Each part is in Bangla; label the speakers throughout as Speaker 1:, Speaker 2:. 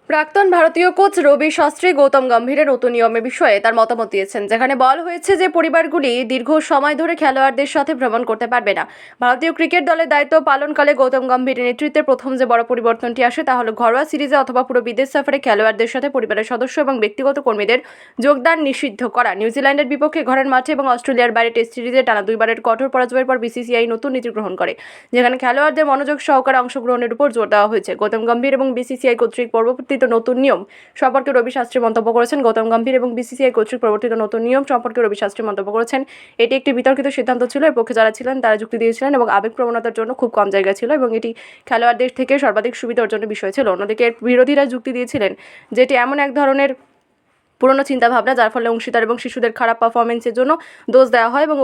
Speaker 1: প্রাক্তন ভারতীয় কোচ রবি শাস্ত্রী গৌতম গম্ভীরের নতুন নিয়মের বিষয়ে তার মতামত দিয়েছেন, যেখানে বলা হয়েছে যে পরিবারগুলি দীর্ঘ সময় ধরে খেলোয়াড়দের সাথে ভ্রমণ করতে পারবে না। ভারতীয় ক্রিকেট দলের দায়িত্ব পালনকালে গৌতম গম্ভীরের নেতৃত্বে প্রথম যে বড় পরিবর্তনটি আসে তা হলো ঘরোয়া সিরিজে অথবা পুরো বিদেশ সফরে খেলোয়াড়দের সাথে পরিবারের সদস্য এবং ব্যক্তিগত কর্মীদের যোগদান নিষিদ্ধ করা। নিউজিল্যান্ডের বিপক্ষে ঘরের মাঠে এবং অস্ট্রেলিয়ার বাইরে টেস্ট সিরিজে টানা দুইবারের কঠোর পরাজয়ের পর বিসিসিআই নতুন নীতি গ্রহণ করে, যেখানে খেলোয়াড়দের মনোযোগ সহকারে অংশগ্রহণের উপর জোর দেওয়া হয়েছে। গৌতম গম্ভীর এবং বিসিসিআই কর্তৃক পরিবর্তিত নতুন নিয়ম সম্পর্কে রবি শাস্ত্রী মন্তব্য করেছেন। গৌতম গম্ভীর এবং বিসিসিআই কর্তৃক প্রবর্তিত নতুন নিয়ম সম্পর্কে রবি শাস্ত্রী মন্তব্য করেছেন, এটি একটি বিতর্কিত সিদ্ধান্ত ছিল। এর পক্ষে যারা ছিলেন তারা যুক্তি দিয়েছিলেন এবং আবেগপ্রবণতার জন্য খুব কম জায়গা ছিল এবং এটি খেলোয়াড়দের থেকে সর্বাধিক সুবিধা অর্জনের বিষয় ছিল। অন্যদিকে এর বিরোধীরা যুক্তি দিয়েছিলেন যেটি এমন এক ধরনের পুরনো চিন্তাভাবনা যার ফলে অংশীদার এবং শিশুদের খারাপ পারফরমেন্সের জন্য দোষ দেওয়া হয় এবং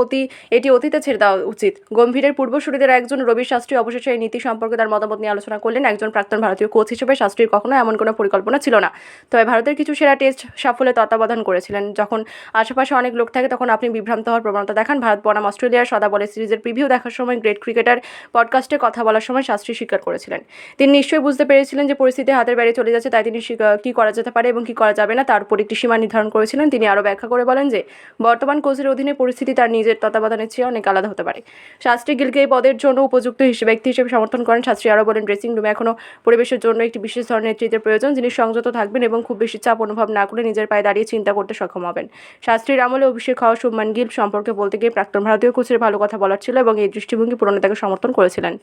Speaker 1: এটি অতীতে ছেড়ে দেওয়া উচিত। গম্ভীরের পূর্বসূরীদের একজন রবি শাস্ত্রী অবশেষে এই নীতি সম্পর্কে তার মতামত নিয়ে আলোচনা করলেন। একজন প্রাক্তন ভারতীয় কোচ হিসেবে শাস্ত্রীর কখনো এমন কোনো পরিকল্পনা ছিল না, তবে ভারতের কিছু সেরা টেস্ট সাফল্যে তত্ত্বাবধান করেছিলেন। যখন আশেপাশে অনেক লোক থাকে তখন আপনি বিভ্রান্ত হওয়ার প্রবণতা দেখান। ভারত বনাম অস্ট্রেলিয়ার সদা বলে সিরিজের প্রিভিউ দেখার সময় গ্রেট ক্রিকেটার পডকাস্টে কথা বলার সময় শাস্ত্রী স্বীকার করেছিলেন, তিনি নিশ্চয়ই বুঝতে পেরেছিলেন যে পরিস্থিতি হাতের বাইরে চলে যাচ্ছে, তাই তিনি কী করা যেতে পারে এবং কী করা যাবে না তার উপর একটি সীমা নির্ধারণ করেছিলেন। তিনি আরও ব্যাখ্যা করে বলেন যে বর্তমান কোচের অধীনে পরিস্থিতি তার নিজের তত্ত্বাবধানের চেয়ে অনেক আলাদা হতে পারে। শাস্ত্রী গিলকে এই পদের জন্য উপযুক্ত ব্যক্তি হিসেবে সমর্থন করেন। শাস্ত্রী আরও বলেন, ড্রেসিং রুমে এখনও পরিবেশের জন্য একটি বিশেষ ধরনের নেতৃত্বের প্রয়োজন, যিনি সংযত থাকবেন এবং খুব বেশি চাপ অনুভব না করে নিজের পায়ে দাঁড়িয়ে চিন্তা করতে সক্ষম হবেন। শাস্ত্রীর আমলে অভিষেক হওয়া শুভমান গিল সম্পর্কে বলতে গিয়ে প্রাক্তন ভারতীয় কোচের ভালো কথা বলার ছিল এবং এই দৃষ্টিভঙ্গি পুরনো তাকে সমর্থন করেছিলেন।